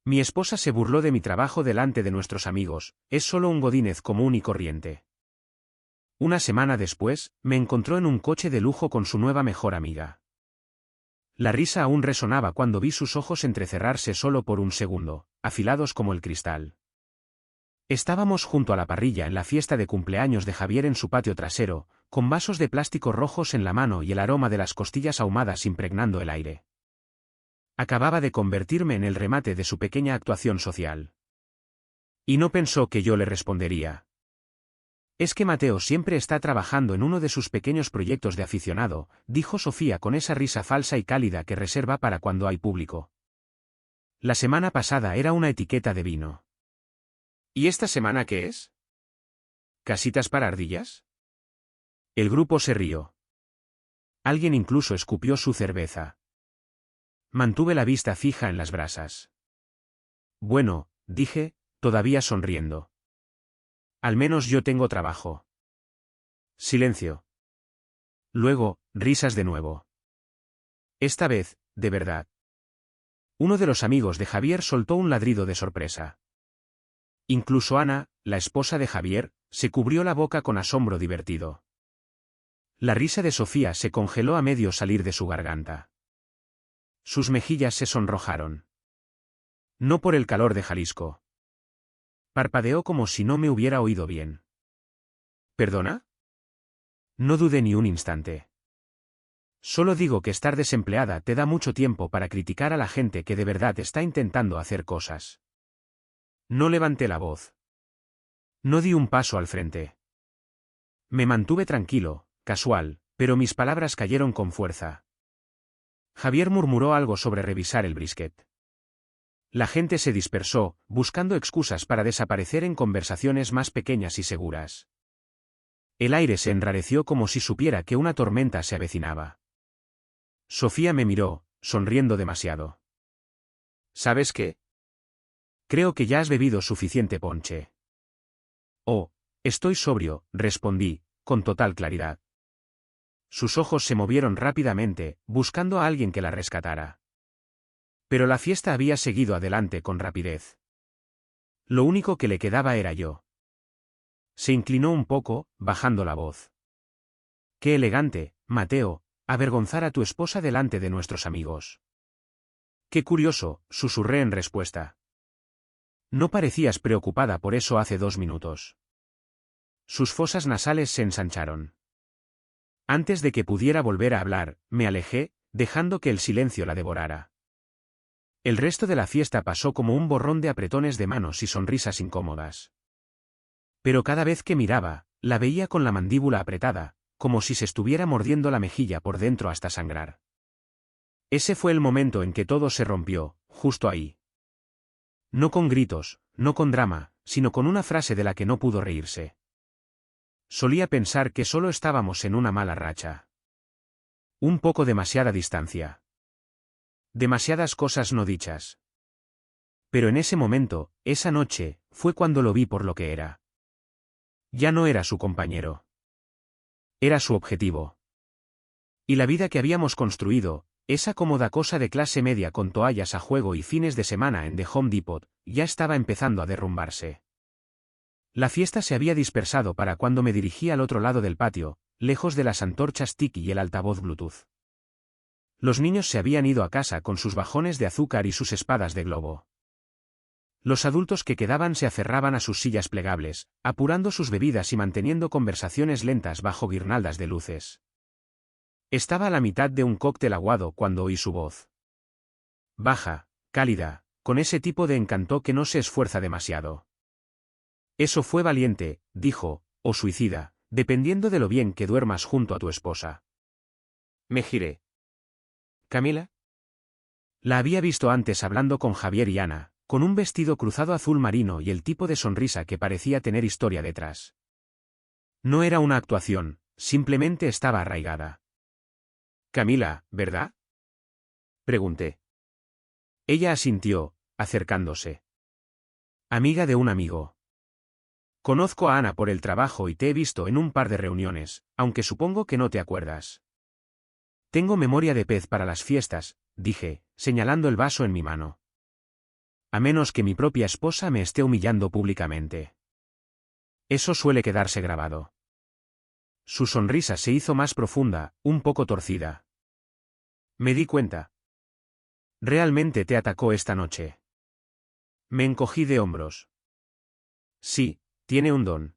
Mi esposa se burló de mi trabajo delante de nuestros amigos, es solo un godínez común y corriente. Una semana después, me encontró en un coche de lujo con su nueva mejor amiga. La risa aún resonaba cuando vi sus ojos entrecerrarse solo por un segundo, afilados como el cristal. Estábamos junto a la parrilla en la fiesta de cumpleaños de Javier en su patio trasero, con vasos de plástico rojos en la mano y el aroma de las costillas ahumadas impregnando el aire. Acababa de convertirme en el remate de su pequeña actuación social. Y no pensó que yo le respondería. Es que Mateo siempre está trabajando en uno de sus pequeños proyectos de aficionado, dijo Sofía con esa risa falsa y cálida que reserva para cuando hay público. La semana pasada era una etiqueta de vino. ¿Y esta semana qué es? ¿Casitas para ardillas? El grupo se rió. Alguien incluso escupió su cerveza. Mantuve la vista fija en las brasas. Bueno, dije, todavía sonriendo. Al menos yo tengo trabajo. Silencio. Luego, risas de nuevo. Esta vez, de verdad. Uno de los amigos de Javier soltó un ladrido de sorpresa. Incluso Ana, la esposa de Javier, se cubrió la boca con asombro divertido. La risa de Sofía se congeló a medio salir de su garganta. Sus mejillas se sonrojaron. No por el calor de Jalisco. Parpadeó como si no me hubiera oído bien. ¿Perdona? No dudé ni un instante. Solo digo que estar desempleada te da mucho tiempo para criticar a la gente que de verdad está intentando hacer cosas. No levanté la voz. No di un paso al frente. Me mantuve tranquilo, casual, pero mis palabras cayeron con fuerza. Javier murmuró algo sobre revisar el brisket. La gente se dispersó, buscando excusas para desaparecer en conversaciones más pequeñas y seguras. El aire se enrareció como si supiera que una tormenta se avecinaba. Sofía me miró, sonriendo demasiado. ¿Sabes qué? Creo que ya has bebido suficiente ponche. Oh, estoy sobrio, respondí, con total claridad. Sus ojos se movieron rápidamente, buscando a alguien que la rescatara. Pero la fiesta había seguido adelante con rapidez. Lo único que le quedaba era yo. Se inclinó un poco, bajando la voz. Qué elegante, Mateo, avergonzar a tu esposa delante de nuestros amigos. Qué curioso, susurré en respuesta. No parecías preocupada por eso hace 2 minutos. Sus fosas nasales se ensancharon. Antes de que pudiera volver a hablar, me alejé, dejando que el silencio la devorara. El resto de la fiesta pasó como un borrón de apretones de manos y sonrisas incómodas. Pero cada vez que miraba, la veía con la mandíbula apretada, como si se estuviera mordiendo la mejilla por dentro hasta sangrar. Ese fue el momento en que todo se rompió, justo ahí. No con gritos, no con drama, sino con una frase de la que no pudo reírse. Solía pensar que solo estábamos en una mala racha. Un poco demasiada distancia. Demasiadas cosas no dichas. Pero en ese momento, esa noche, fue cuando lo vi por lo que era. Ya no era su compañero. Era su objetivo. Y la vida que habíamos construido, esa cómoda cosa de clase media con toallas a juego y fines de semana en The Home Depot, ya estaba empezando a derrumbarse. La fiesta se había dispersado para cuando me dirigí al otro lado del patio, lejos de las antorchas tiki y el altavoz Bluetooth. Los niños se habían ido a casa con sus bajones de azúcar y sus espadas de globo. Los adultos que quedaban se aferraban a sus sillas plegables, apurando sus bebidas y manteniendo conversaciones lentas bajo guirnaldas de luces. Estaba a la mitad de un cóctel aguado cuando oí su voz. Baja, cálida, con ese tipo de encanto que no se esfuerza demasiado. Eso fue valiente, dijo, o suicida, dependiendo de lo bien que duermas junto a tu esposa. Me giré. ¿Camila? La había visto antes hablando con Javier y Ana, con un vestido cruzado azul marino y el tipo de sonrisa que parecía tener historia detrás. No era una actuación, simplemente estaba arraigada. Camila, ¿verdad? Pregunté. Ella asintió, acercándose. Amiga de un amigo. Conozco a Ana por el trabajo y te he visto en un par de reuniones, aunque supongo que no te acuerdas. Tengo memoria de pez para las fiestas, dije, señalando el vaso en mi mano. A menos que mi propia esposa me esté humillando públicamente. Eso suele quedarse grabado. Su sonrisa se hizo más profunda, un poco torcida. Me di cuenta. ¿Realmente te atacó esta noche? Me encogí de hombros. Sí, tiene un don.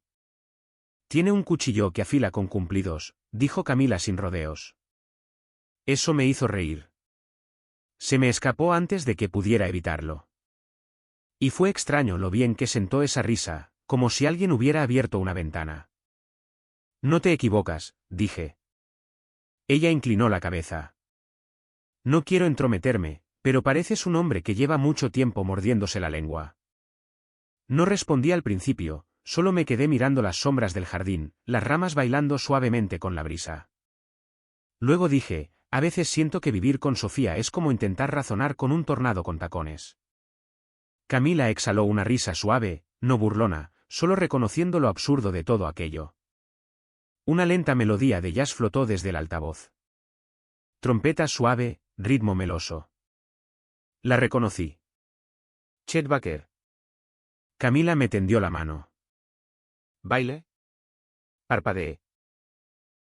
Tiene un cuchillo que afila con cumplidos, dijo Camila sin rodeos. Eso me hizo reír. Se me escapó antes de que pudiera evitarlo. Y fue extraño lo bien que sentó esa risa, como si alguien hubiera abierto una ventana. No te equivocas, dije. Ella inclinó la cabeza. No quiero entrometerme, pero pareces un hombre que lleva mucho tiempo mordiéndose la lengua. No respondí al principio, solo me quedé mirando las sombras del jardín, las ramas bailando suavemente con la brisa. Luego dije, a veces siento que vivir con Sofía es como intentar razonar con un tornado con tacones. Camila exhaló una risa suave, no burlona, solo reconociendo lo absurdo de todo aquello. Una lenta melodía de jazz flotó desde el altavoz. Trompeta suave, ritmo meloso. La reconocí. Chet Baker. Camila me tendió la mano. ¿Baile? Parpadeé.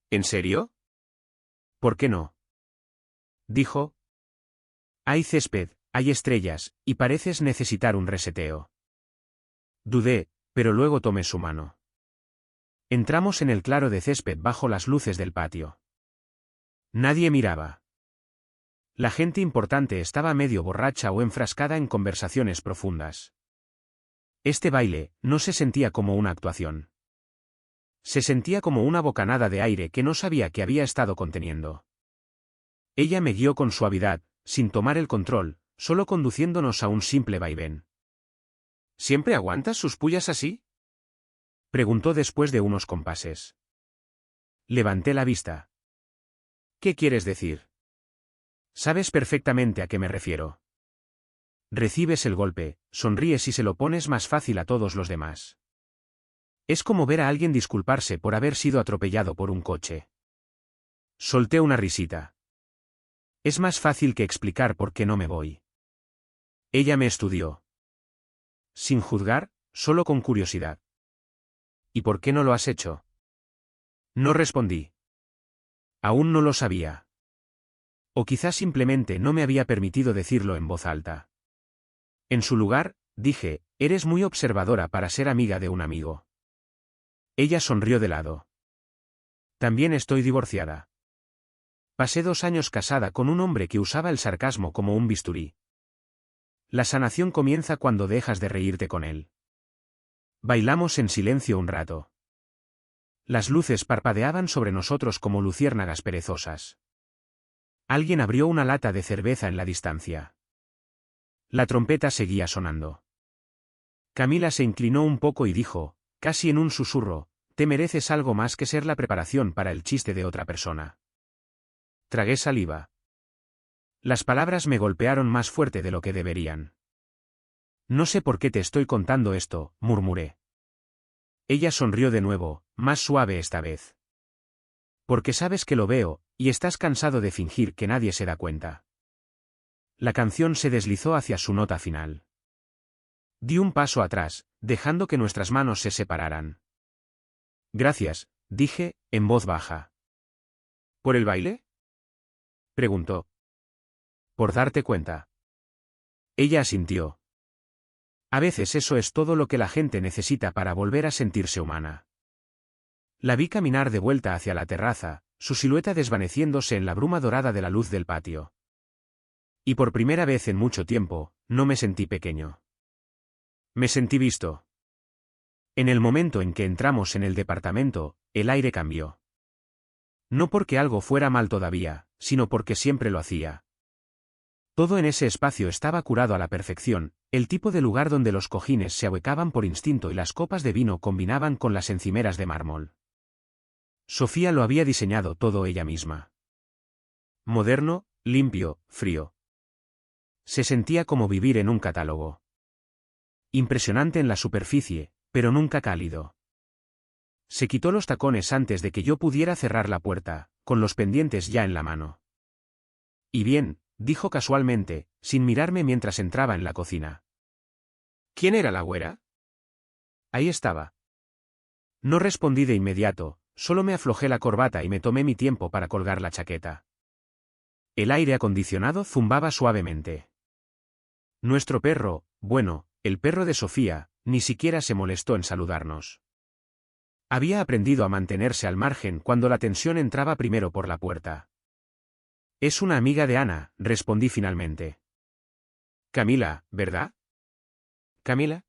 ¿En serio? ¿Por qué no? Dijo. Hay césped, hay estrellas, y pareces necesitar un reseteo. Dudé, pero luego tomé su mano. Entramos en el claro de césped bajo las luces del patio. Nadie miraba. La gente importante estaba medio borracha o enfrascada en conversaciones profundas. Este baile no se sentía como una actuación. Se sentía como una bocanada de aire que no sabía que había estado conteniendo. Ella me guió con suavidad, sin tomar el control, solo conduciéndonos a un simple vaivén. ¿Siempre aguantas sus pullas así? Preguntó después de unos compases. Levanté la vista. ¿Qué quieres decir? Sabes perfectamente a qué me refiero. Recibes el golpe, sonríes y se lo pones más fácil a todos los demás. Es como ver a alguien disculparse por haber sido atropellado por un coche. Solté una risita. Es más fácil que explicar por qué no me voy. Ella me estudió. Sin juzgar, solo con curiosidad. ¿Y por qué no lo has hecho? No respondí. Aún no lo sabía. O quizás simplemente no me había permitido decirlo en voz alta. En su lugar, dije, eres muy observadora para ser amiga de un amigo. Ella sonrió de lado. También estoy divorciada. Pasé 2 años casada con un hombre que usaba el sarcasmo como un bisturí. La sanación comienza cuando dejas de reírte con él. Bailamos en silencio un rato. Las luces parpadeaban sobre nosotros como luciérnagas perezosas. Alguien abrió una lata de cerveza en la distancia. La trompeta seguía sonando. Camila se inclinó un poco y dijo, casi en un susurro, te mereces algo más que ser la preparación para el chiste de otra persona. Tragué saliva. Las palabras me golpearon más fuerte de lo que deberían. No sé por qué te estoy contando esto, murmuré. Ella sonrió de nuevo, más suave esta vez. Porque sabes que lo veo, y estás cansado de fingir que nadie se da cuenta. La canción se deslizó hacia su nota final. Di un paso atrás, dejando que nuestras manos se separaran. Gracias, dije, en voz baja. ¿Por el baile? Preguntó. Por darte cuenta. Ella asintió. A veces eso es todo lo que la gente necesita para volver a sentirse humana. La vi caminar de vuelta hacia la terraza, su silueta desvaneciéndose en la bruma dorada de la luz del patio. Y por primera vez en mucho tiempo, no me sentí pequeño. Me sentí visto. En el momento en que entramos en el departamento, el aire cambió. No porque algo fuera mal todavía, sino porque siempre lo hacía. Todo en ese espacio estaba curado a la perfección, el tipo de lugar donde los cojines se ahuecaban por instinto y las copas de vino combinaban con las encimeras de mármol. Sofía lo había diseñado todo ella misma. Moderno, limpio, frío. Se sentía como vivir en un catálogo. Impresionante en la superficie, pero nunca cálido. Se quitó los tacones antes de que yo pudiera cerrar la puerta, con los pendientes ya en la mano. Y bien, dijo casualmente, sin mirarme mientras entraba en la cocina. ¿Quién era la güera? Ahí estaba. No respondí de inmediato, solo me aflojé la corbata y me tomé mi tiempo para colgar la chaqueta. El aire acondicionado zumbaba suavemente. Nuestro perro, bueno, el perro de Sofía, ni siquiera se molestó en saludarnos. Había aprendido a mantenerse al margen cuando la tensión entraba primero por la puerta. Es una amiga de Ana, respondí finalmente. Camila, ¿verdad? ¿Camila?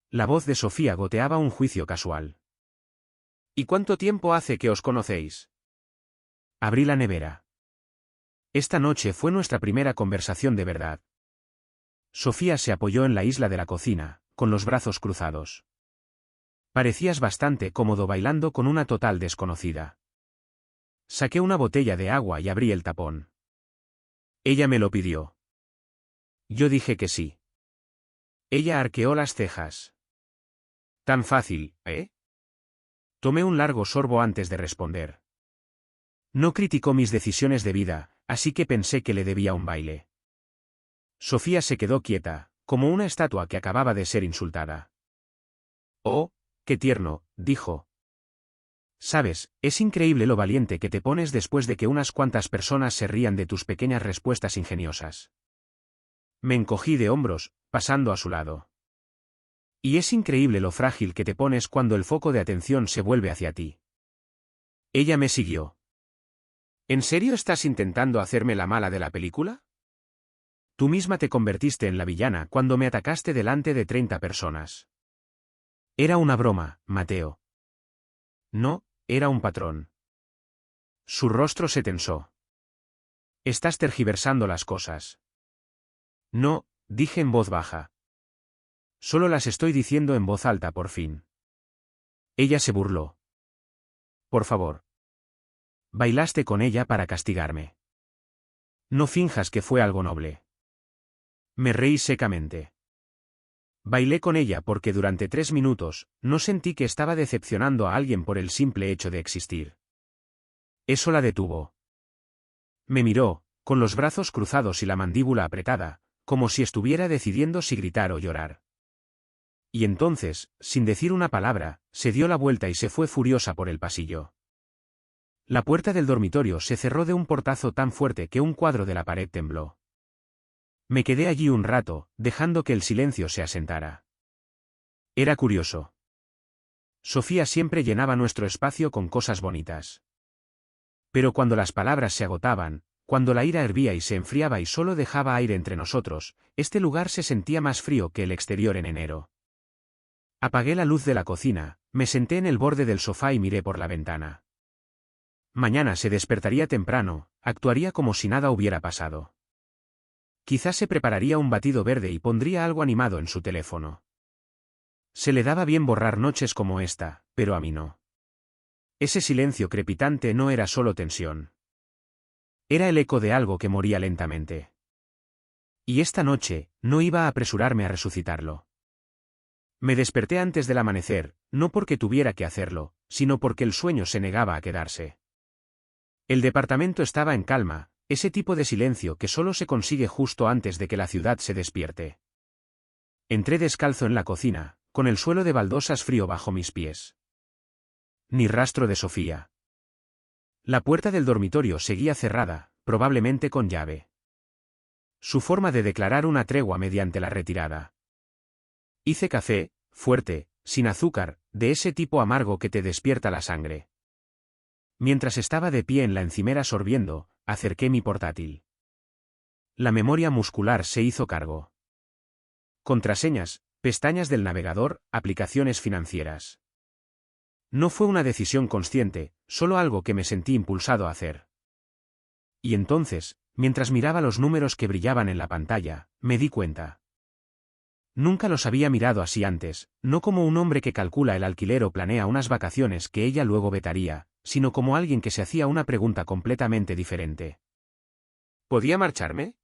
La voz de Sofía goteaba un juicio casual. ¿Y cuánto tiempo hace que os conocéis? Abrí la nevera. Esta noche fue nuestra primera conversación de verdad. Sofía se apoyó en la isla de la cocina, con los brazos cruzados. Parecías bastante cómodo bailando con una total desconocida. Saqué una botella de agua y abrí el tapón. Ella me lo pidió. Yo dije que sí. Ella arqueó las cejas. Tan fácil, ¿eh? Tomé un largo sorbo antes de responder. No criticó mis decisiones de vida, así que pensé que le debía un baile. Sofía se quedó quieta, como una estatua que acababa de ser insultada. Oh, qué tierno, dijo. Sabes, es increíble lo valiente que te pones después de que unas cuantas personas se rían de tus pequeñas respuestas ingeniosas. Me encogí de hombros, pasando a su lado. Y es increíble lo frágil que te pones cuando el foco de atención se vuelve hacia ti. Ella me siguió. ¿En serio estás intentando hacerme la mala de la película? Tú misma te convertiste en la villana cuando me atacaste delante de 30 personas. Era una broma, Mateo. No, era un patrón. Su rostro se tensó. Estás tergiversando las cosas. No, dije en voz baja. Solo las estoy diciendo en voz alta por fin. Ella se burló. Por favor. Bailaste con ella para castigarme. No finjas que fue algo noble. Me reí secamente. Bailé con ella porque durante 3 minutos, no sentí que estaba decepcionando a alguien por el simple hecho de existir. Eso la detuvo. Me miró, con los brazos cruzados y la mandíbula apretada, como si estuviera decidiendo si gritar o llorar. Y entonces, sin decir una palabra, se dio la vuelta y se fue furiosa por el pasillo. La puerta del dormitorio se cerró de un portazo tan fuerte que un cuadro de la pared tembló. Me quedé allí un rato, dejando que el silencio se asentara. Era curioso. Sofía siempre llenaba nuestro espacio con cosas bonitas. Pero cuando las palabras se agotaban, cuando la ira hervía y se enfriaba y solo dejaba aire entre nosotros, este lugar se sentía más frío que el exterior en enero. Apagué la luz de la cocina, me senté en el borde del sofá y miré por la ventana. Mañana se despertaría temprano, actuaría como si nada hubiera pasado. Quizás se prepararía un batido verde y pondría algo animado en su teléfono. Se le daba bien borrar noches como esta, pero a mí no. Ese silencio crepitante no era solo tensión. Era el eco de algo que moría lentamente. Y esta noche, no iba a apresurarme a resucitarlo. Me desperté antes del amanecer, no porque tuviera que hacerlo, sino porque el sueño se negaba a quedarse. El departamento estaba en calma, ese tipo de silencio que solo se consigue justo antes de que la ciudad se despierte. Entré descalzo en la cocina, con el suelo de baldosas frío bajo mis pies. Ni rastro de Sofía. La puerta del dormitorio seguía cerrada, probablemente con llave. Su forma de declarar una tregua mediante la retirada. Hice café, fuerte, sin azúcar, de ese tipo amargo que te despierta la sangre. Mientras estaba de pie en la encimera sorbiendo, acerqué mi portátil. La memoria muscular se hizo cargo. Contraseñas, pestañas del navegador, aplicaciones financieras. No fue una decisión consciente, solo algo que me sentí impulsado a hacer. Y entonces, mientras miraba los números que brillaban en la pantalla, me di cuenta. Nunca los había mirado así antes, no como un hombre que calcula el alquiler o planea unas vacaciones que ella luego vetaría, sino como alguien que se hacía una pregunta completamente diferente. ¿Podía marcharme?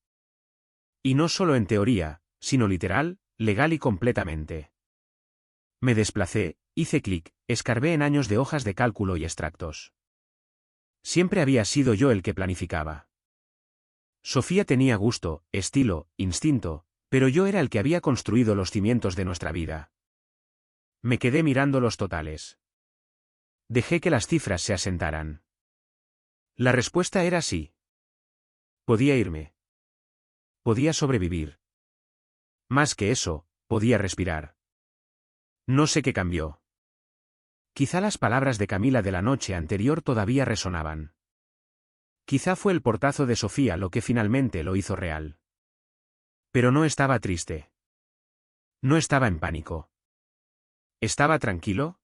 Y no solo en teoría, sino literal, legal y completamente. Me desplacé, hice clic, escarbé en años de hojas de cálculo y extractos. Siempre había sido yo el que planificaba. Sofía tenía gusto, estilo, instinto, Pero yo era el que había construido los cimientos de nuestra vida. Me quedé mirando los totales. Dejé que las cifras se asentaran. La respuesta era sí. Podía irme. Podía sobrevivir. Más que eso, podía respirar. No sé qué cambió. Quizá las palabras de Camila de la noche anterior todavía resonaban. Quizá fue el portazo de Sofía lo que finalmente lo hizo real. Pero no estaba triste. No estaba en pánico. ¿Estaba tranquilo?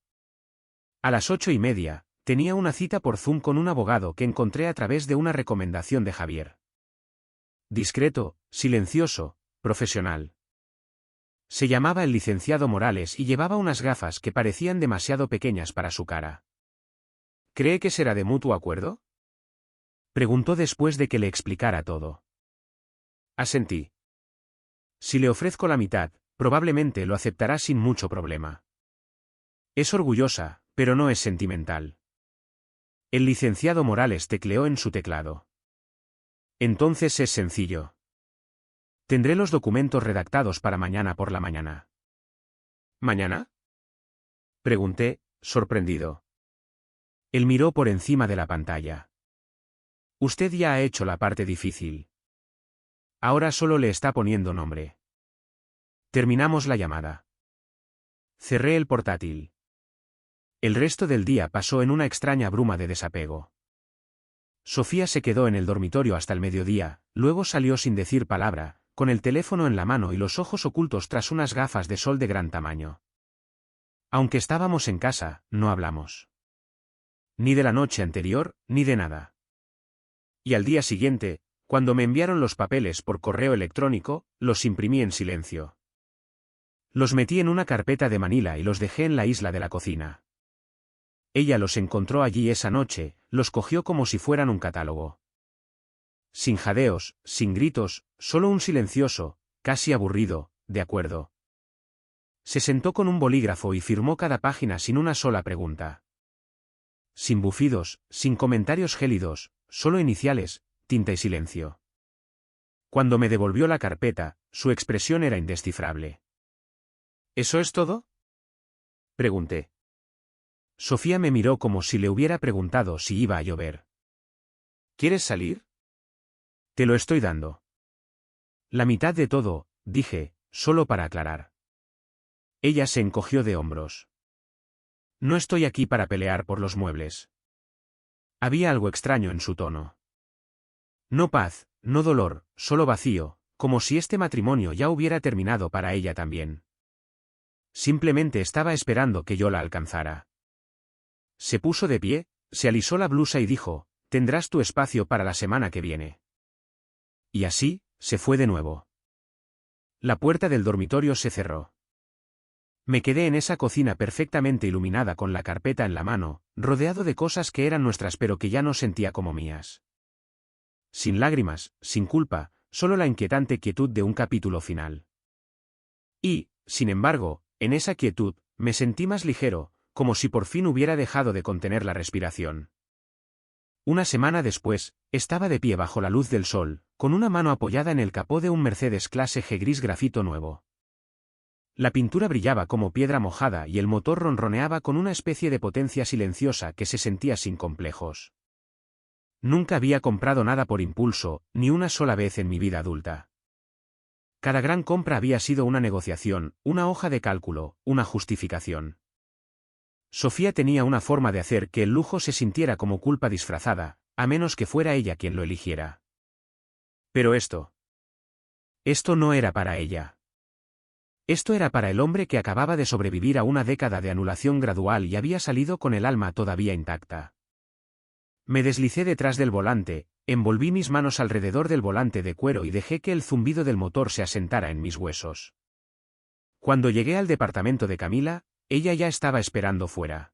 A las 8:30, tenía una cita por Zoom con un abogado que encontré a través de una recomendación de Javier. Discreto, silencioso, profesional. Se llamaba el licenciado Morales y llevaba unas gafas que parecían demasiado pequeñas para su cara. ¿Cree que será de mutuo acuerdo? Preguntó después de que le explicara todo. Asentí. Si le ofrezco la mitad, probablemente lo aceptará sin mucho problema. Es orgullosa, pero no es sentimental. El licenciado Morales tecleó en su teclado. Entonces es sencillo. Tendré los documentos redactados para mañana por la mañana. ¿Mañana? Pregunté, sorprendido. Él miró por encima de la pantalla. Usted ya ha hecho la parte difícil. Ahora solo le está poniendo nombre. Terminamos la llamada. Cerré el portátil. El resto del día pasó en una extraña bruma de desapego. Sofía se quedó en el dormitorio hasta el mediodía, luego salió sin decir palabra, con el teléfono en la mano y los ojos ocultos tras unas gafas de sol de gran tamaño. Aunque estábamos en casa, no hablamos. Ni de la noche anterior, ni de nada. Y al día siguiente, cuando me enviaron los papeles por correo electrónico, los imprimí en silencio. Los metí en una carpeta de Manila y los dejé en la isla de la cocina. Ella los encontró allí esa noche, los cogió como si fueran un catálogo. Sin jadeos, sin gritos, solo un silencioso, casi aburrido, de acuerdo. Se sentó con un bolígrafo y firmó cada página sin una sola pregunta. Sin bufidos, sin comentarios gélidos, solo iniciales, tinta y silencio. Cuando me devolvió la carpeta, su expresión era indescifrable. ¿Eso es todo? Pregunté. Sofía me miró como si le hubiera preguntado si iba a llover. ¿Quieres salir? Te lo estoy dando. La mitad de todo, dije, solo para aclarar. Ella se encogió de hombros. No estoy aquí para pelear por los muebles. Había algo extraño en su tono. No paz, no dolor, solo vacío, como si este matrimonio ya hubiera terminado para ella también. Simplemente estaba esperando que yo la alcanzara. Se puso de pie, se alisó la blusa y dijo, tendrás tu espacio para la semana que viene. Y así, se fue de nuevo. La puerta del dormitorio se cerró. Me quedé en esa cocina perfectamente iluminada con la carpeta en la mano, rodeado de cosas que eran nuestras pero que ya no sentía como mías. Sin lágrimas, sin culpa, solo la inquietante quietud de un capítulo final. Y, sin embargo, en esa quietud, me sentí más ligero, como si por fin hubiera dejado de contener la respiración. Una semana después, estaba de pie bajo la luz del sol, con una mano apoyada en el capó de un Mercedes clase G gris grafito nuevo. La pintura brillaba como piedra mojada y el motor ronroneaba con una especie de potencia silenciosa que se sentía sin complejos. Nunca había comprado nada por impulso, ni una sola vez en mi vida adulta. Cada gran compra había sido una negociación, una hoja de cálculo, una justificación. Sofía tenía una forma de hacer que el lujo se sintiera como culpa disfrazada, a menos que fuera ella quien lo eligiera. Pero esto no era para ella. Esto era para el hombre que acababa de sobrevivir a una década de anulación gradual y había salido con el alma todavía intacta. Me deslicé detrás del volante, envolví mis manos alrededor del volante de cuero y dejé que el zumbido del motor se asentara en mis huesos. Cuando llegué al departamento de Camila, ella ya estaba esperando fuera.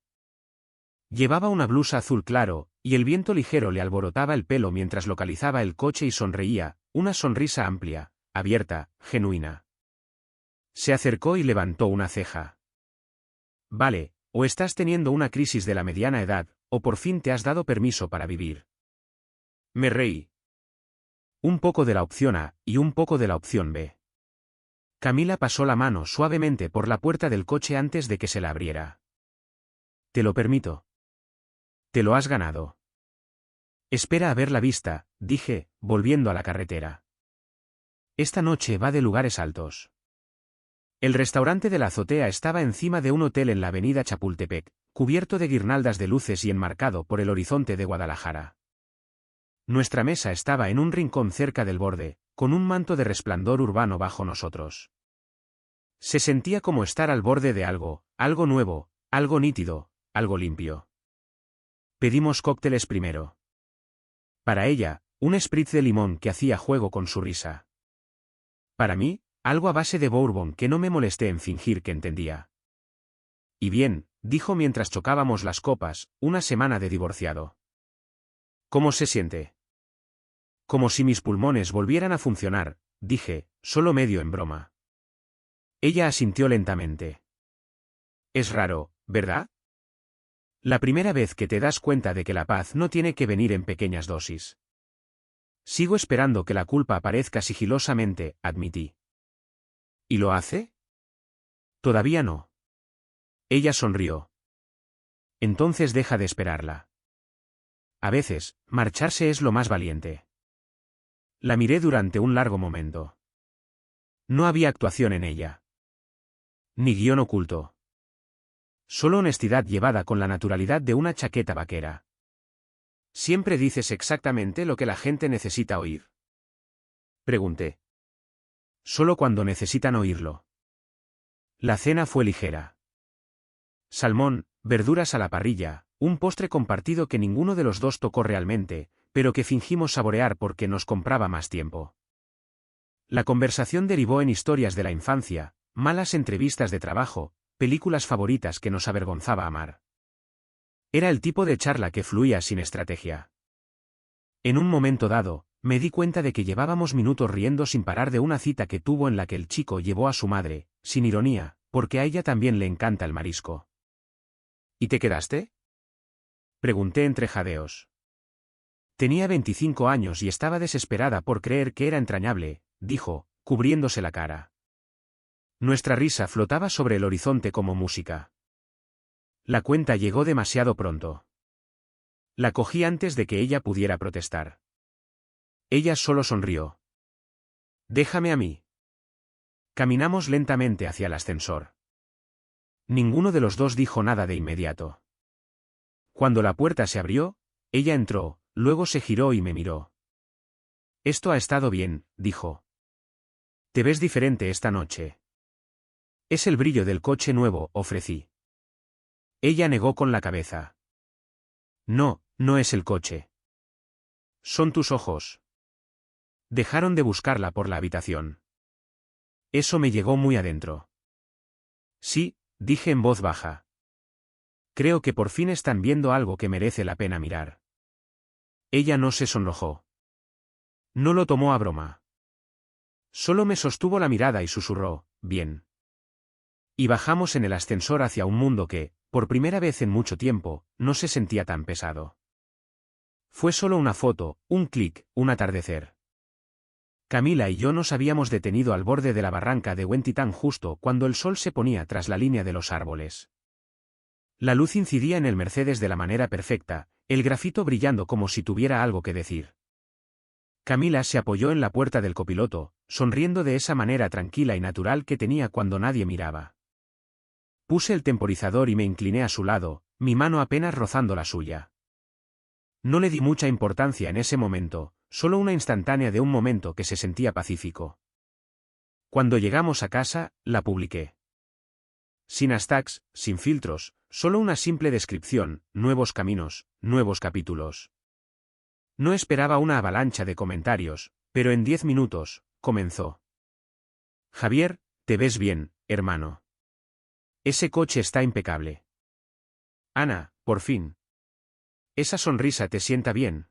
Llevaba una blusa azul claro, y el viento ligero le alborotaba el pelo mientras localizaba el coche y sonreía, una sonrisa amplia, abierta, genuina. Se acercó y levantó una ceja. Vale, o estás teniendo una crisis de la mediana edad, o por fin te has dado permiso para vivir. Me reí. Un poco de la opción A y un poco de la opción B. Camila pasó la mano suavemente por la puerta del coche antes de que se la abriera. Te lo permito. Te lo has ganado. Espera a ver la vista, dije, volviendo a la carretera. Esta noche va de lugares altos. El restaurante de la azotea estaba encima de un hotel en la avenida Chapultepec, cubierto de guirnaldas de luces y enmarcado por el horizonte de Guadalajara. Nuestra mesa estaba en un rincón cerca del borde, con un manto de resplandor urbano bajo nosotros. Se sentía como estar al borde de algo nuevo, algo nítido, algo limpio. Pedimos cócteles primero. Para ella, un spritz de limón que hacía juego con su risa. Para mí, algo a base de bourbon que no me molesté en fingir que entendía. Y bien, dijo mientras chocábamos las copas, una semana de divorciado. ¿Cómo se siente? Como si mis pulmones volvieran a funcionar, dije, solo medio en broma. Ella asintió lentamente. Es raro, ¿verdad? La primera vez que te das cuenta de que la paz no tiene que venir en pequeñas dosis. Sigo esperando que la culpa aparezca sigilosamente, admití. ¿Y lo hace? Todavía no. Ella sonrió. Entonces deja de esperarla. A veces, marcharse es lo más valiente. La miré durante un largo momento. No había actuación en ella. Ni guión oculto. Solo honestidad llevada con la naturalidad de una chaqueta vaquera. ¿Siempre dices exactamente lo que la gente necesita oír? Pregunté. Solo cuando necesitan oírlo. La cena fue ligera. Salmón, verduras a la parrilla, un postre compartido que ninguno de los dos tocó realmente, pero que fingimos saborear porque nos compraba más tiempo. La conversación derivó en historias de la infancia, malas entrevistas de trabajo, películas favoritas que nos avergonzaba amar. Era el tipo de charla que fluía sin estrategia. En un momento dado, me di cuenta de que llevábamos minutos riendo sin parar de una cita que tuvo en la que el chico llevó a su madre, sin ironía, porque a ella también le encanta el marisco. ¿Y te quedaste? Pregunté entre jadeos. Tenía 25 años y estaba desesperada por creer que era entrañable, dijo, cubriéndose la cara. Nuestra risa flotaba sobre el horizonte como música. La cuenta llegó demasiado pronto. La cogí antes de que ella pudiera protestar. Ella solo sonrió. Déjame a mí. Caminamos lentamente hacia el ascensor. Ninguno de los dos dijo nada de inmediato. Cuando la puerta se abrió, ella entró, luego se giró y me miró. Esto ha estado bien, dijo. Te ves diferente esta noche. Es el brillo del coche nuevo, ofrecí. Ella negó con la cabeza. No, no es el coche. Son tus ojos. Dejaron de buscarla por la habitación. Eso me llegó muy adentro. Sí, dije en voz baja. Creo que por fin están viendo algo que merece la pena mirar. Ella no se sonrojó. No lo tomó a broma. Solo me sostuvo la mirada y susurró, bien. Y bajamos en el ascensor hacia un mundo que, por primera vez en mucho tiempo, no se sentía tan pesado. Fue solo una foto, un clic, un atardecer. Camila y yo nos habíamos detenido al borde de la barranca de Huentitán justo cuando el sol se ponía tras la línea de los árboles. La luz incidía en el Mercedes de la manera perfecta, el grafito brillando como si tuviera algo que decir. Camila se apoyó en la puerta del copiloto, sonriendo de esa manera tranquila y natural que tenía cuando nadie miraba. Puse el temporizador y me incliné a su lado, mi mano apenas rozando la suya. No le di mucha importancia en ese momento, solo una instantánea de un momento que se sentía pacífico. Cuando llegamos a casa, la publiqué. Sin hashtags, sin filtros, solo una simple descripción, nuevos caminos, nuevos capítulos. No esperaba una avalancha de comentarios, pero en 10 minutos, comenzó. Javier, te ves bien, hermano. Ese coche está impecable. Ana, por fin. Esa sonrisa te sienta bien.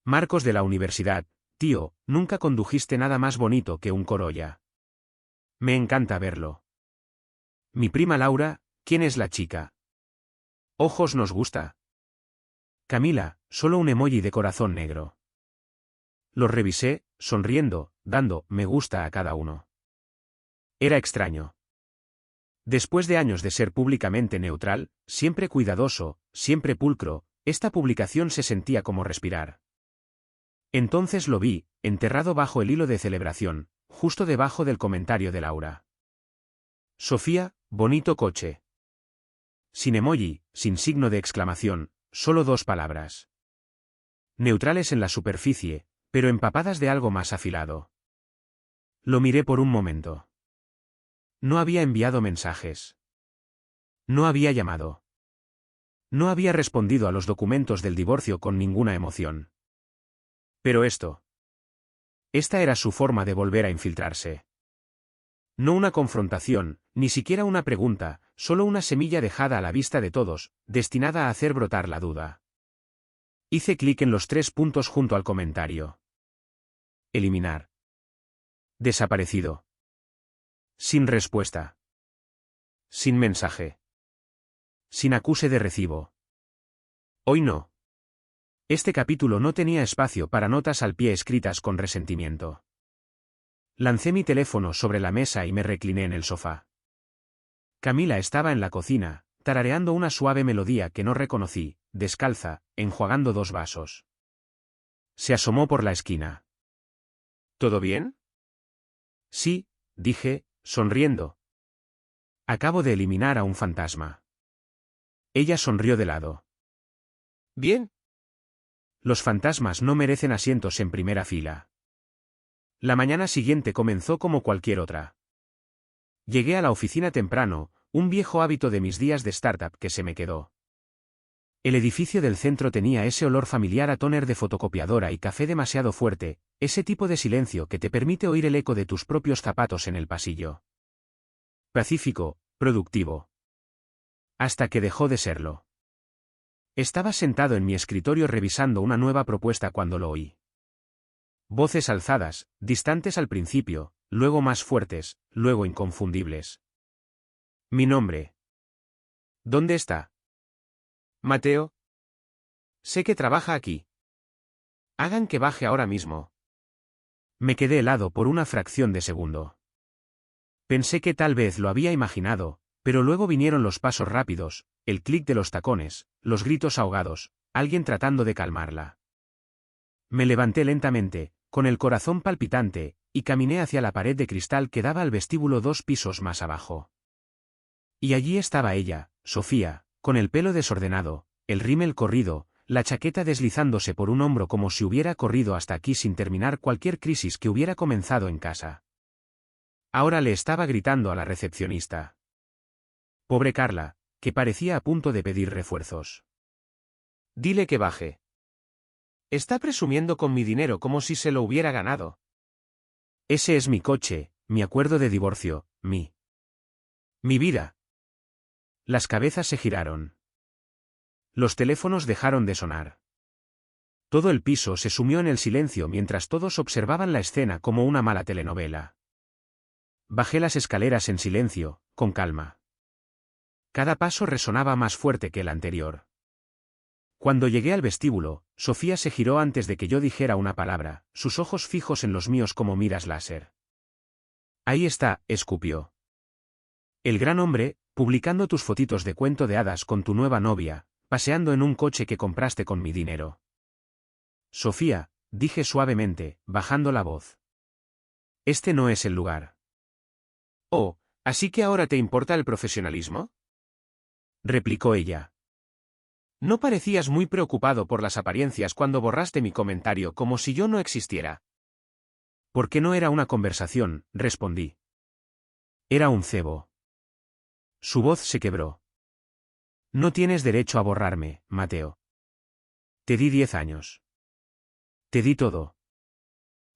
Marcos de la universidad, tío, nunca condujiste nada más bonito que un Corolla. Me encanta verlo. Mi prima Laura, ¿quién es la chica? Ojos nos gusta. Camila, solo un emoji de corazón negro. Los revisé, sonriendo, dando me gusta a cada uno. Era extraño. Después de años de ser públicamente neutral, siempre cuidadoso, siempre pulcro, esta publicación se sentía como respirar. Entonces lo vi, enterrado bajo el hilo de celebración, justo debajo del comentario de Laura. Sofía, bonito coche. Sin emoji, sin signo de exclamación, solo 2 palabras. Neutrales en la superficie, pero empapadas de algo más afilado. Lo miré por un momento. No había enviado mensajes. No había llamado. No había respondido a los documentos del divorcio con ninguna emoción. Pero esta era su forma de volver a infiltrarse. No una confrontación, ni siquiera una pregunta, solo una semilla dejada a la vista de todos, destinada a hacer brotar la duda. Hice clic en los 3 puntos junto al comentario. Eliminar. Desaparecido. Sin respuesta. Sin mensaje. Sin acuse de recibo. Hoy no. Este capítulo no tenía espacio para notas al pie escritas con resentimiento. Lancé mi teléfono sobre la mesa y me recliné en el sofá. Camila estaba en la cocina, tarareando una suave melodía que no reconocí, descalza, enjuagando 2 vasos. Se asomó por la esquina. ¿Todo bien? Sí, dije, sonriendo. Acabo de eliminar a un fantasma. Ella sonrió de lado. Bien. Los fantasmas no merecen asientos en primera fila. La mañana siguiente comenzó como cualquier otra. Llegué a la oficina temprano, un viejo hábito de mis días de startup que se me quedó. El edificio del centro tenía ese olor familiar a tóner de fotocopiadora y café demasiado fuerte, ese tipo de silencio que te permite oír el eco de tus propios zapatos en el pasillo. Pacífico, productivo. Hasta que dejó de serlo. Estaba sentado en mi escritorio revisando una nueva propuesta cuando lo oí. Voces alzadas, distantes al principio, luego más fuertes, luego inconfundibles. Mi nombre. ¿Dónde está? Mateo. Sé que trabaja aquí. Hagan que baje ahora mismo. Me quedé helado por una fracción de segundo. Pensé que tal vez lo había imaginado, pero luego vinieron los pasos rápidos, el clic de los tacones, los gritos ahogados, alguien tratando de calmarla. Me levanté lentamente, con el corazón palpitante, y caminé hacia la pared de cristal que daba al vestíbulo 2 pisos más abajo. Y allí estaba ella, Sofía, con el pelo desordenado, el rímel corrido, la chaqueta deslizándose por un hombro como si hubiera corrido hasta aquí sin terminar cualquier crisis que hubiera comenzado en casa. Ahora le estaba gritando a la recepcionista. Pobre Carla, que parecía a punto de pedir refuerzos. Dile que baje. Está presumiendo con mi dinero como si se lo hubiera ganado. Ese es mi coche, mi acuerdo de divorcio, mi vida. Las cabezas se giraron. Los teléfonos dejaron de sonar. Todo el piso se sumió en el silencio mientras todos observaban la escena como una mala telenovela. Bajé las escaleras en silencio, con calma. Cada paso resonaba más fuerte que el anterior. Cuando llegué al vestíbulo, Sofía se giró antes de que yo dijera una palabra, sus ojos fijos en los míos como miras láser. Ahí está, escupió. El gran hombre, publicando tus fotitos de cuento de hadas con tu nueva novia, paseando en un coche que compraste con mi dinero. Sofía, dije suavemente, bajando la voz. Este no es el lugar. Oh, ¿así que ahora te importa el profesionalismo? Replicó ella. No parecías muy preocupado por las apariencias cuando borraste mi comentario como si yo no existiera. Porque no era una conversación, respondí. Era un cebo. Su voz se quebró. No tienes derecho a borrarme, Mateo. Te di 10 años. Te di todo.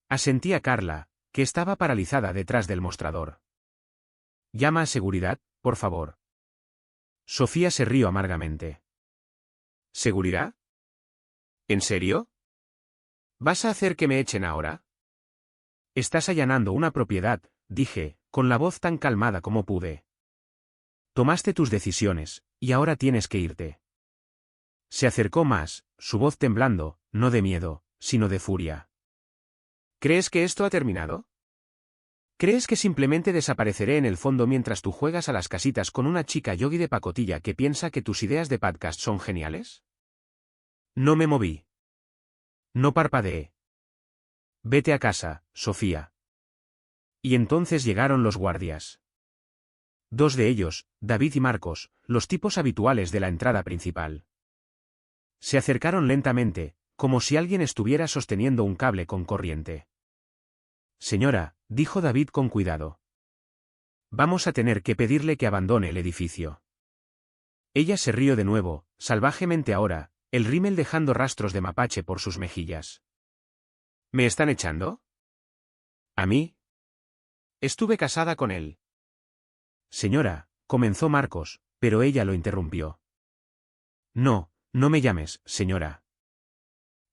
Asentí a Carla, que estaba paralizada detrás del mostrador. Llama a seguridad, por favor. Sofía se rió amargamente. ¿Seguridad? ¿En serio? ¿Vas a hacer que me echen ahora? Estás allanando una propiedad, dije, con la voz tan calmada como pude. Tomaste tus decisiones, y ahora tienes que irte. Se acercó más, su voz temblando, no de miedo, sino de furia. ¿Crees que esto ha terminado? ¿Crees que simplemente desapareceré en el fondo mientras tú juegas a las casitas con una chica yogi de pacotilla que piensa que tus ideas de podcast son geniales? No me moví. No parpadeé. Vete a casa, Sofía. Y entonces llegaron los guardias. Dos de ellos, David y Marcos, los tipos habituales de la entrada principal. Se acercaron lentamente, como si alguien estuviera sosteniendo un cable con corriente. Señora, dijo David con cuidado. Vamos a tener que pedirle que abandone el edificio. Ella se rió de nuevo, salvajemente ahora, el rímel dejando rastros de mapache por sus mejillas. ¿Me están echando? ¿A mí? Estuve casada con él. Señora, comenzó Marcos, pero ella lo interrumpió. No, no me llames, señora.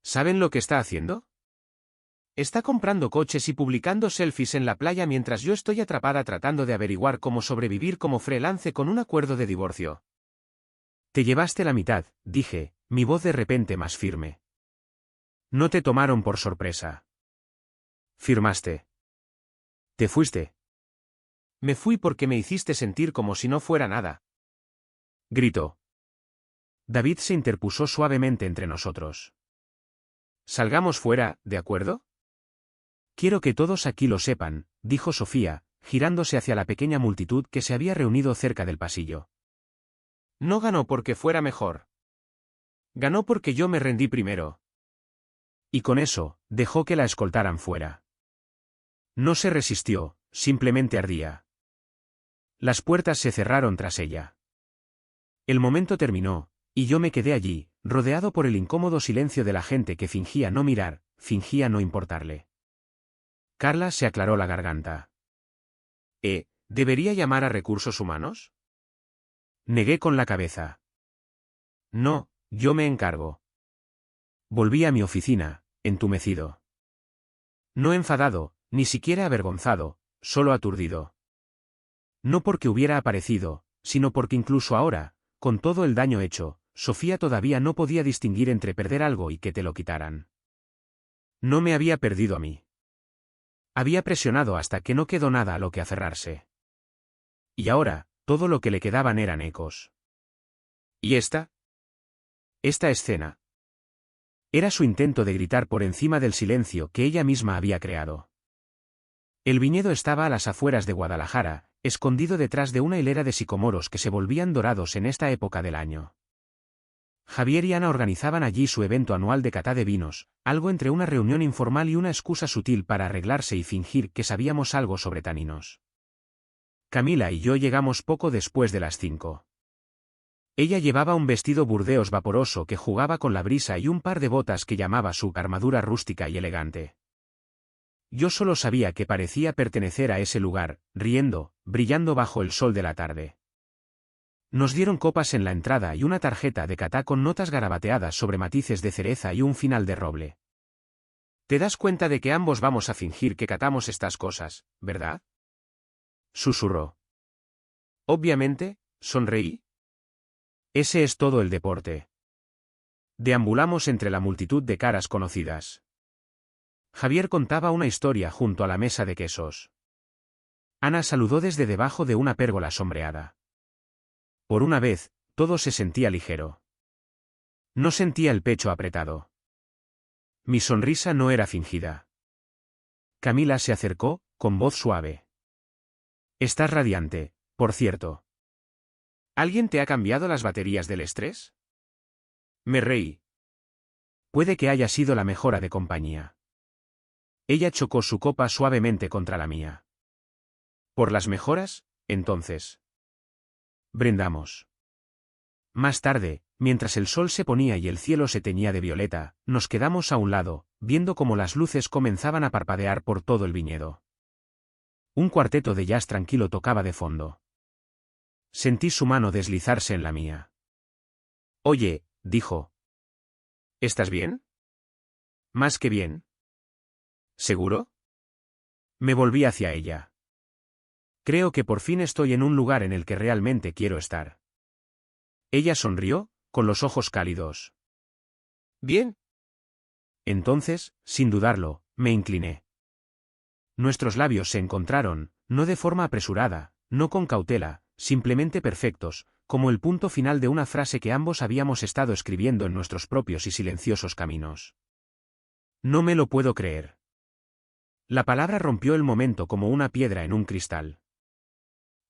¿Saben lo que está haciendo? Está comprando coches y publicando selfies en la playa mientras yo estoy atrapada tratando de averiguar cómo sobrevivir como freelance con un acuerdo de divorcio. Te llevaste la mitad, dije, mi voz de repente más firme. No te tomaron por sorpresa. Firmaste. Te fuiste. Me fui porque me hiciste sentir como si no fuera nada. Gritó. David se interpuso suavemente entre nosotros. Salgamos fuera, ¿de acuerdo? Quiero que todos aquí lo sepan, dijo Sofía, girándose hacia la pequeña multitud que se había reunido cerca del pasillo. No ganó porque fuera mejor. Ganó porque yo me rendí primero. Y con eso, dejó que la escoltaran fuera. No se resistió, simplemente ardía. Las puertas se cerraron tras ella. El momento terminó, y yo me quedé allí, rodeado por el incómodo silencio de la gente que fingía no mirar, fingía no importarle. Carla se aclaró la garganta. ¿Debería llamar a recursos humanos? Negué con la cabeza. No, yo me encargo. Volví a mi oficina, entumecido. No enfadado, ni siquiera avergonzado, solo aturdido. No porque hubiera aparecido, sino porque incluso ahora, con todo el daño hecho, Sofía todavía no podía distinguir entre perder algo y que te lo quitaran. No me había perdido a mí. Había presionado hasta que no quedó nada a lo que aferrarse. Y ahora, todo lo que le quedaban eran ecos. ¿Y esta? Esta escena. Era su intento de gritar por encima del silencio que ella misma había creado. El viñedo estaba a las afueras de Guadalajara, escondido detrás de una hilera de sicomoros que se volvían dorados en esta época del año. Javier y Ana organizaban allí su evento anual de cata de vinos, algo entre una reunión informal y una excusa sutil para arreglarse y fingir que sabíamos algo sobre taninos. Camila y yo llegamos poco después de las 5. Ella llevaba un vestido burdeos vaporoso que jugaba con la brisa y un par de botas que llamaba su armadura rústica y elegante. Yo solo sabía que parecía pertenecer a ese lugar, riendo, brillando bajo el sol de la tarde. Nos dieron copas en la entrada y una tarjeta de catá con notas garabateadas sobre matices de cereza y un final de roble. ¿Te das cuenta de que ambos vamos a fingir que catamos estas cosas, verdad? Susurró. Obviamente, sonreí. Ese es todo el deporte. Deambulamos entre la multitud de caras conocidas. Javier contaba una historia junto a la mesa de quesos. Ana saludó desde debajo de una pérgola sombreada. Por una vez, todo se sentía ligero. No sentía el pecho apretado. Mi sonrisa no era fingida. Camila se acercó, con voz suave. Estás radiante, por cierto. ¿Alguien te ha cambiado las baterías del estrés? Me reí. Puede que haya sido la mejora de compañía. Ella chocó su copa suavemente contra la mía. ¿Por las mejoras, entonces? Brindamos. Más tarde, mientras el sol se ponía y el cielo se teñía de violeta, nos quedamos a un lado, viendo cómo las luces comenzaban a parpadear por todo el viñedo. Un cuarteto de jazz tranquilo tocaba de fondo. Sentí su mano deslizarse en la mía. Oye, dijo. ¿Estás bien? Más que bien. ¿Seguro? Me volví hacia ella. Creo que por fin estoy en un lugar en el que realmente quiero estar. Ella sonrió, con los ojos cálidos. Bien. Entonces, sin dudarlo, me incliné. Nuestros labios se encontraron, no de forma apresurada, no con cautela, simplemente perfectos, como el punto final de una frase que ambos habíamos estado escribiendo en nuestros propios y silenciosos caminos. No me lo puedo creer. La palabra rompió el momento como una piedra en un cristal.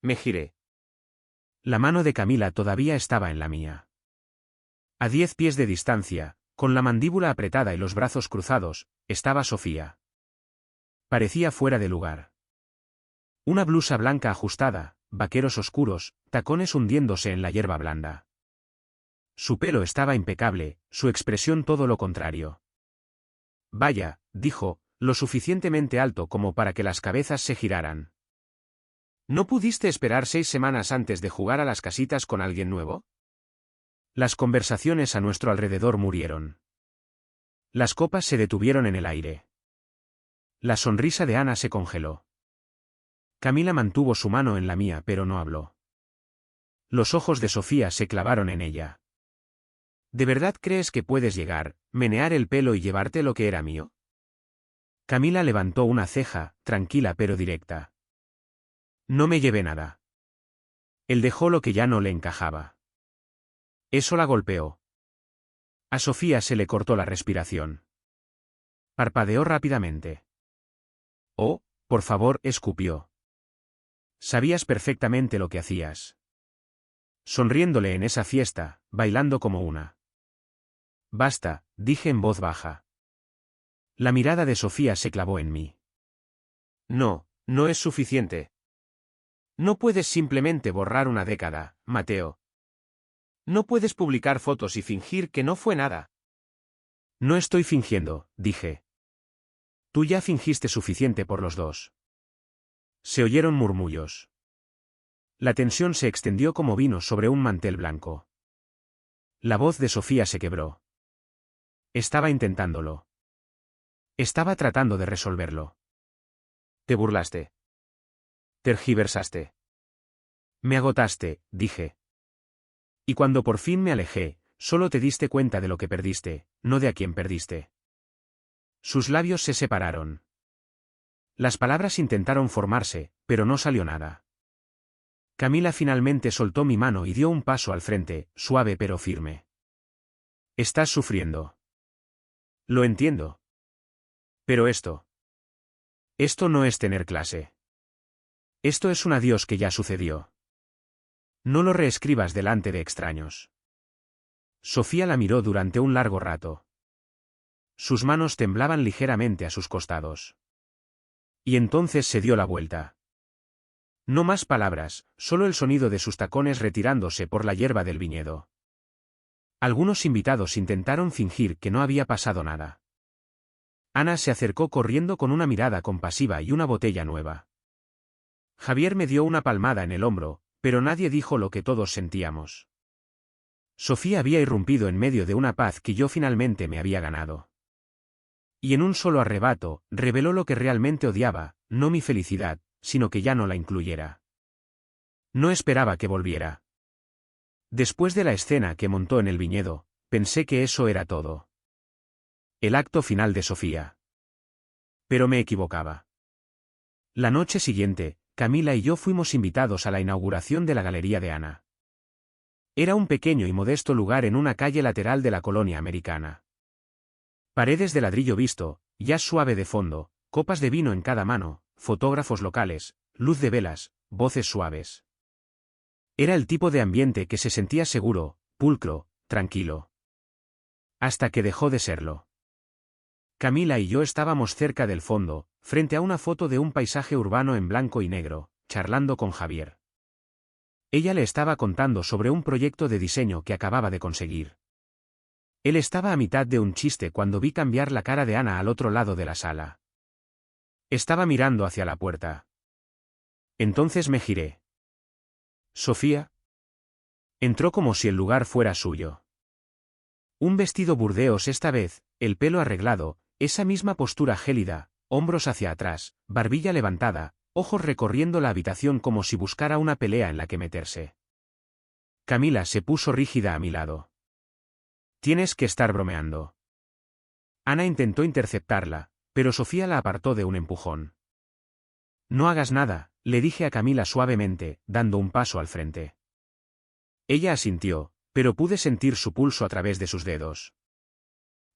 Me giré. La mano de Camila todavía estaba en la mía. A 10 pies de distancia, con la mandíbula apretada y los brazos cruzados, estaba Sofía. Parecía fuera de lugar. Una blusa blanca ajustada, vaqueros oscuros, tacones hundiéndose en la hierba blanda. Su pelo estaba impecable, su expresión todo lo contrario. Vaya, dijo, lo suficientemente alto como para que las cabezas se giraran. ¿No pudiste esperar 6 semanas antes de jugar a las casitas con alguien nuevo? Las conversaciones a nuestro alrededor murieron. Las copas se detuvieron en el aire. La sonrisa de Ana se congeló. Camila mantuvo su mano en la mía pero no habló. Los ojos de Sofía se clavaron en ella. ¿De verdad crees que puedes llegar, menear el pelo y llevarte lo que era mío? Camila levantó una ceja, tranquila pero directa. No me llevé nada. Él dejó lo que ya no le encajaba. Eso la golpeó. A Sofía se le cortó la respiración. Parpadeó rápidamente. Oh, por favor, escupió. Sabías perfectamente lo que hacías. Sonriéndole en esa fiesta, bailando como una. Basta, dije en voz baja. La mirada de Sofía se clavó en mí. No, no es suficiente. No puedes simplemente borrar una década, Mateo. No puedes publicar fotos y fingir que no fue nada. No estoy fingiendo, dije. Tú ya fingiste suficiente por los dos. Se oyeron murmullos. La tensión se extendió como vino sobre un mantel blanco. La voz de Sofía se quebró. Estaba intentándolo. Estaba tratando de resolverlo. Te burlaste. Tergiversaste. Me agotaste, dije. Y cuando por fin me alejé, solo te diste cuenta de lo que perdiste, no de a quién perdiste. Sus labios se separaron. Las palabras intentaron formarse, pero no salió nada. Camila finalmente soltó mi mano y dio un paso al frente, suave pero firme. Estás sufriendo. Lo entiendo. Pero esto no es tener clase. Esto es un adiós que ya sucedió. No lo reescribas delante de extraños. Sofía la miró durante un largo rato. Sus manos temblaban ligeramente a sus costados. Y entonces se dio la vuelta. No más palabras, solo el sonido de sus tacones retirándose por la hierba del viñedo. Algunos invitados intentaron fingir que no había pasado nada. Ana se acercó corriendo con una mirada compasiva y una botella nueva. Javier me dio una palmada en el hombro, pero nadie dijo lo que todos sentíamos. Sofía había irrumpido en medio de una paz que yo finalmente me había ganado. Y en un solo arrebato, reveló lo que realmente odiaba, no mi felicidad, sino que ya no la incluyera. No esperaba que volviera. Después de la escena que montó en el viñedo, pensé que eso era todo. El acto final de Sofía. Pero me equivocaba. La noche siguiente, Camila y yo fuimos invitados a la inauguración de la Galería de Ana. Era un pequeño y modesto lugar en una calle lateral de la colonia americana. Paredes de ladrillo visto, jazz suave de fondo, copas de vino en cada mano, fotógrafos locales, luz de velas, voces suaves. Era el tipo de ambiente que se sentía seguro, pulcro, tranquilo. Hasta que dejó de serlo. Camila y yo estábamos cerca del fondo, frente a una foto de un paisaje urbano en blanco y negro, charlando con Javier. Ella le estaba contando sobre un proyecto de diseño que acababa de conseguir. Él estaba a mitad de un chiste cuando vi cambiar la cara de Ana al otro lado de la sala. Estaba mirando hacia la puerta. Entonces me giré. ¿Sofía? Entró como si el lugar fuera suyo. Un vestido burdeos esta vez, el pelo arreglado, esa misma postura gélida, hombros hacia atrás, barbilla levantada, ojos recorriendo la habitación como si buscara una pelea en la que meterse. Camila se puso rígida a mi lado. Tienes que estar bromeando. Ana intentó interceptarla, pero Sofía la apartó de un empujón. No hagas nada, le dije a Camila suavemente, dando un paso al frente. Ella asintió, pero pude sentir su pulso a través de sus dedos.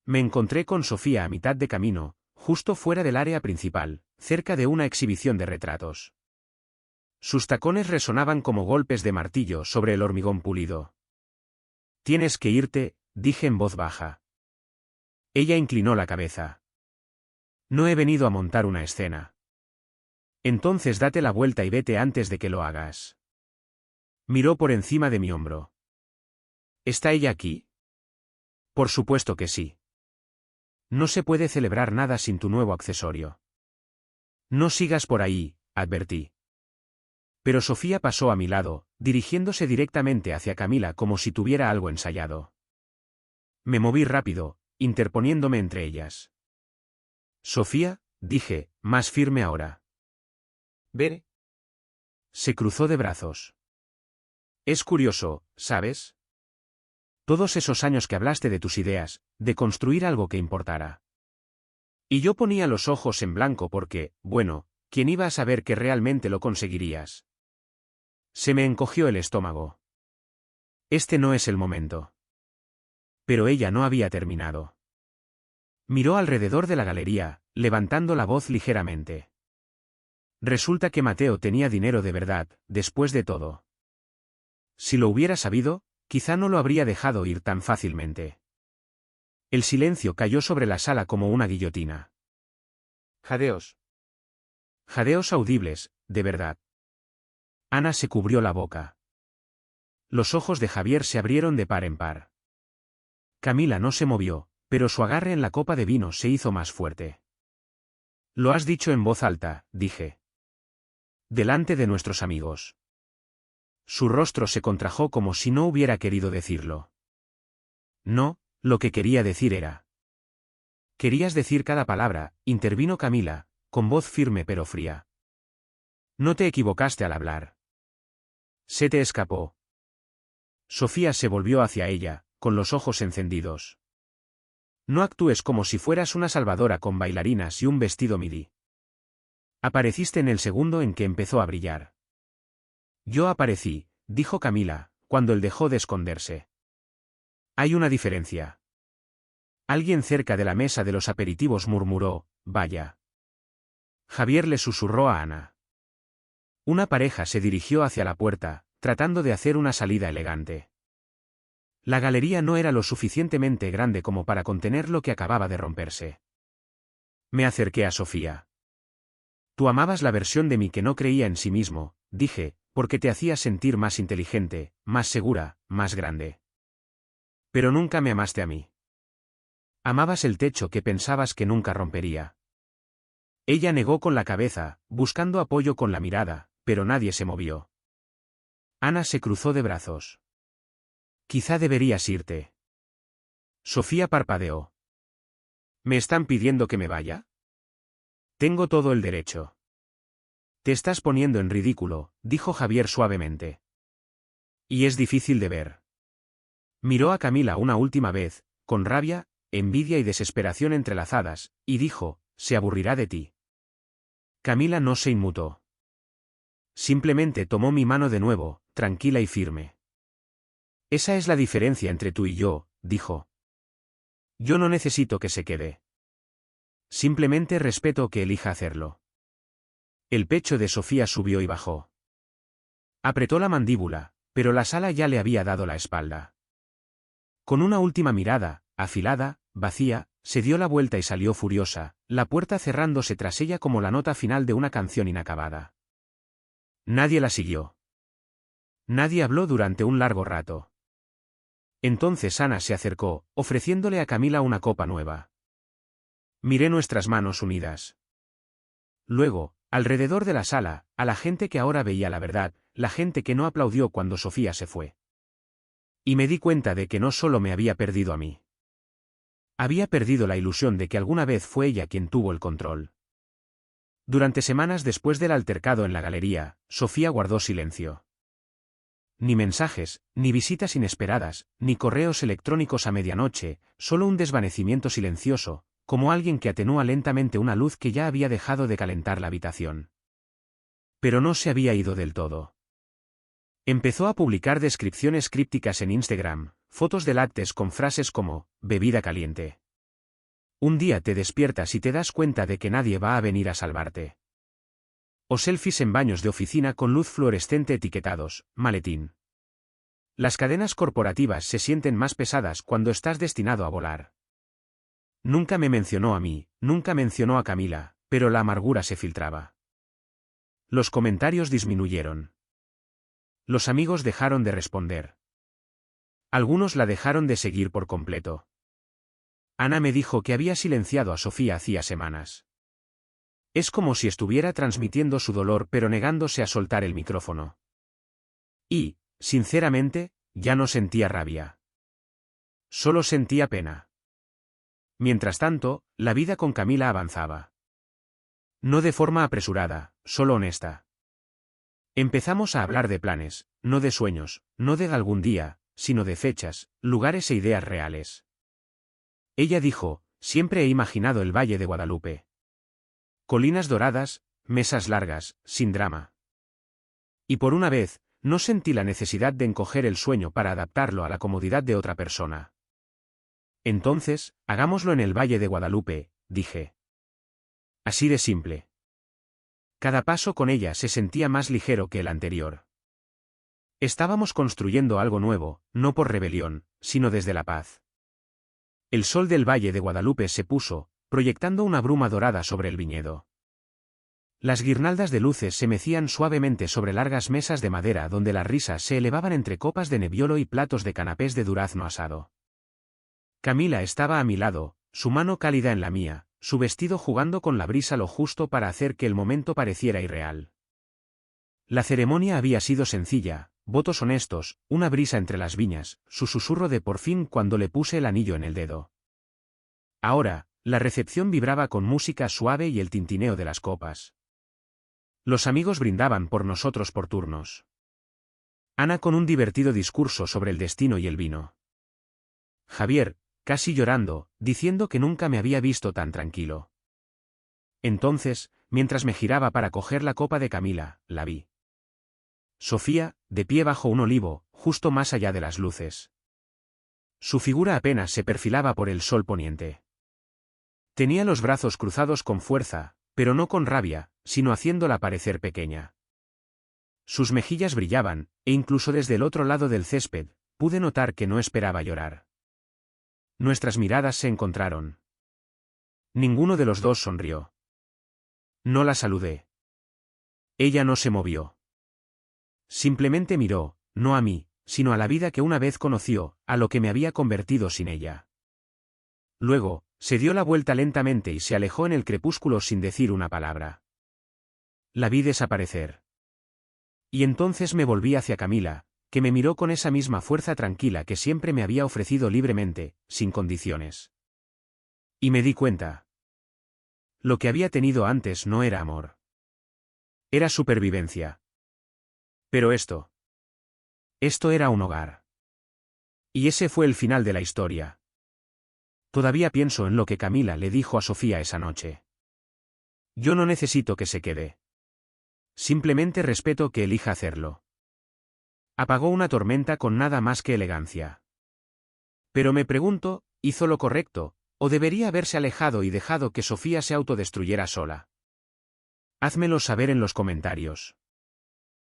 Me encontré con Sofía a mitad de camino, justo fuera del área principal, cerca de una exhibición de retratos. Sus tacones resonaban como golpes de martillo sobre el hormigón pulido. Tienes que irte, dije en voz baja. Ella inclinó la cabeza. No he venido a montar una escena. Entonces date la vuelta y vete antes de que lo hagas. Miró por encima de mi hombro. ¿Está ella aquí? Por supuesto que sí. No se puede celebrar nada sin tu nuevo accesorio. No sigas por ahí, advertí. Pero Sofía pasó a mi lado, dirigiéndose directamente hacia Camila como si tuviera algo ensayado. Me moví rápido, interponiéndome entre ellas. Sofía, dije, más firme ahora. Veré. Se cruzó de brazos. Es curioso, ¿sabes? Todos esos años que hablaste de tus ideas, de construir algo que importara. Y yo ponía los ojos en blanco porque, bueno, ¿quién iba a saber que realmente lo conseguirías? Se me encogió el estómago. Este no es el momento. Pero ella no había terminado. Miró alrededor de la galería, levantando la voz ligeramente. Resulta que Mateo tenía dinero de verdad, después de todo. Si lo hubiera sabido, quizá no lo habría dejado ir tan fácilmente. El silencio cayó sobre la sala como una guillotina. Jadeos. Jadeos audibles, de verdad. Ana se cubrió la boca. Los ojos de Javier se abrieron de par en par. Camila no se movió, pero su agarre en la copa de vino se hizo más fuerte. Lo has dicho en voz alta, dije. Delante de nuestros amigos. Su rostro se contrajo como si no hubiera querido decirlo. No, lo que quería decir era. Querías decir cada palabra, intervino Camila, con voz firme pero fría. No te equivocaste al hablar. Se te escapó. Sofía se volvió hacia ella, con los ojos encendidos. No actúes como si fueras una salvadora con bailarinas y un vestido midi. Apareciste en el segundo en que empezó a brillar. Yo aparecí, dijo Camila, cuando él dejó de esconderse. Hay una diferencia. Alguien cerca de la mesa de los aperitivos murmuró, vaya. Javier le susurró a Ana. Una pareja se dirigió hacia la puerta, tratando de hacer una salida elegante. La galería no era lo suficientemente grande como para contener lo que acababa de romperse. Me acerqué a Sofía. Tú amabas la versión de mí que no creía en sí mismo, dije, porque te hacía sentir más inteligente, más segura, más grande. Pero nunca me amaste a mí. Amabas el techo que pensabas que nunca rompería. Ella negó con la cabeza, buscando apoyo con la mirada, pero nadie se movió. Ana se cruzó de brazos. Quizá deberías irte. Sofía parpadeó. ¿Me están pidiendo que me vaya? Tengo todo el derecho. Te estás poniendo en ridículo, dijo Javier suavemente. Y es difícil de ver. Miró a Camila una última vez, con rabia, envidia y desesperación entrelazadas, y dijo, se aburrirá de ti. Camila no se inmutó. Simplemente tomó mi mano de nuevo, tranquila y firme. Esa es la diferencia entre tú y yo, dijo. Yo no necesito que se quede. Simplemente respeto que elija hacerlo. El pecho de Sofía subió y bajó. Apretó la mandíbula, pero la sala ya le había dado la espalda. Con una última mirada, afilada, vacía, se dio la vuelta y salió furiosa, la puerta cerrándose tras ella como la nota final de una canción inacabada. Nadie la siguió. Nadie habló durante un largo rato. Entonces Ana se acercó, ofreciéndole a Camila una copa nueva. Miré nuestras manos unidas. Luego, alrededor de la sala, a la gente que ahora veía la verdad, la gente que no aplaudió cuando Sofía se fue. Y me di cuenta de que no solo me había perdido a mí. Había perdido la ilusión de que alguna vez fue ella quien tuvo el control. Durante semanas después del altercado en la galería, Sofía guardó silencio. Ni mensajes, ni visitas inesperadas, ni correos electrónicos a medianoche, solo un desvanecimiento silencioso, como alguien que atenúa lentamente una luz que ya había dejado de calentar la habitación. Pero no se había ido del todo. Empezó a publicar descripciones crípticas en Instagram, fotos de lácteos con frases como, bebida caliente. Un día te despiertas y te das cuenta de que nadie va a venir a salvarte. O selfies en baños de oficina con luz fluorescente etiquetados, maletín. Las cadenas corporativas se sienten más pesadas cuando estás destinado a volar. Nunca me mencionó a mí, nunca mencionó a Camila, pero la amargura se filtraba. Los comentarios disminuyeron. Los amigos dejaron de responder. Algunos la dejaron de seguir por completo. Ana me dijo que había silenciado a Sofía hacía semanas. Es como si estuviera transmitiendo su dolor pero negándose a soltar el micrófono. Y, sinceramente, ya no sentía rabia. Solo sentía pena. Mientras tanto, la vida con Camila avanzaba. No de forma apresurada, solo honesta. Empezamos a hablar de planes, no de sueños, no de algún día, sino de fechas, lugares e ideas reales. Ella dijo, siempre he imaginado el Valle de Guadalupe. Colinas doradas, mesas largas, sin drama. Y por una vez, no sentí la necesidad de encoger el sueño para adaptarlo a la comodidad de otra persona. Entonces, hagámoslo en el Valle de Guadalupe, dije. Así de simple. Cada paso con ella se sentía más ligero que el anterior. Estábamos construyendo algo nuevo, no por rebelión, sino desde la paz. El sol del Valle de Guadalupe se puso, proyectando una bruma dorada sobre el viñedo. Las guirnaldas de luces se mecían suavemente sobre largas mesas de madera donde las risas se elevaban entre copas de nebbiolo y platos de canapés de durazno asado. Camila estaba a mi lado, su mano cálida en la mía, su vestido jugando con la brisa lo justo para hacer que el momento pareciera irreal. La ceremonia había sido sencilla, votos honestos, una brisa entre las viñas, su susurro de por fin cuando le puse el anillo en el dedo. Ahora, la recepción vibraba con música suave y el tintineo de las copas. Los amigos brindaban por nosotros por turnos. Ana con un divertido discurso sobre el destino y el vino. Javier, casi llorando, diciendo que nunca me había visto tan tranquilo. Entonces, mientras me giraba para coger la copa de Camila, la vi. Sofía, de pie bajo un olivo, justo más allá de las luces. Su figura apenas se perfilaba por el sol poniente. Tenía los brazos cruzados con fuerza, pero no con rabia, sino haciéndola parecer pequeña. Sus mejillas brillaban, e incluso desde el otro lado del césped, pude notar que no esperaba llorar. Nuestras miradas se encontraron. Ninguno de los dos sonrió. No la saludé. Ella no se movió. Simplemente miró, no a mí, sino a la vida que una vez conoció, a lo que me había convertido sin ella. Luego, se dio la vuelta lentamente y se alejó en el crepúsculo sin decir una palabra. La vi desaparecer. Y entonces me volví hacia Camila, que me miró con esa misma fuerza tranquila que siempre me había ofrecido libremente, sin condiciones. Y me di cuenta. Lo que había tenido antes no era amor. Era supervivencia. Pero esto era un hogar. Y ese fue el final de la historia. Todavía pienso en lo que Camila le dijo a Sofía esa noche. Yo no necesito que se quede. Simplemente respeto que elija hacerlo. Apagó una tormenta con nada más que elegancia. Pero me pregunto, ¿hizo lo correcto, o debería haberse alejado y dejado que Sofía se autodestruyera sola? Házmelo saber en los comentarios.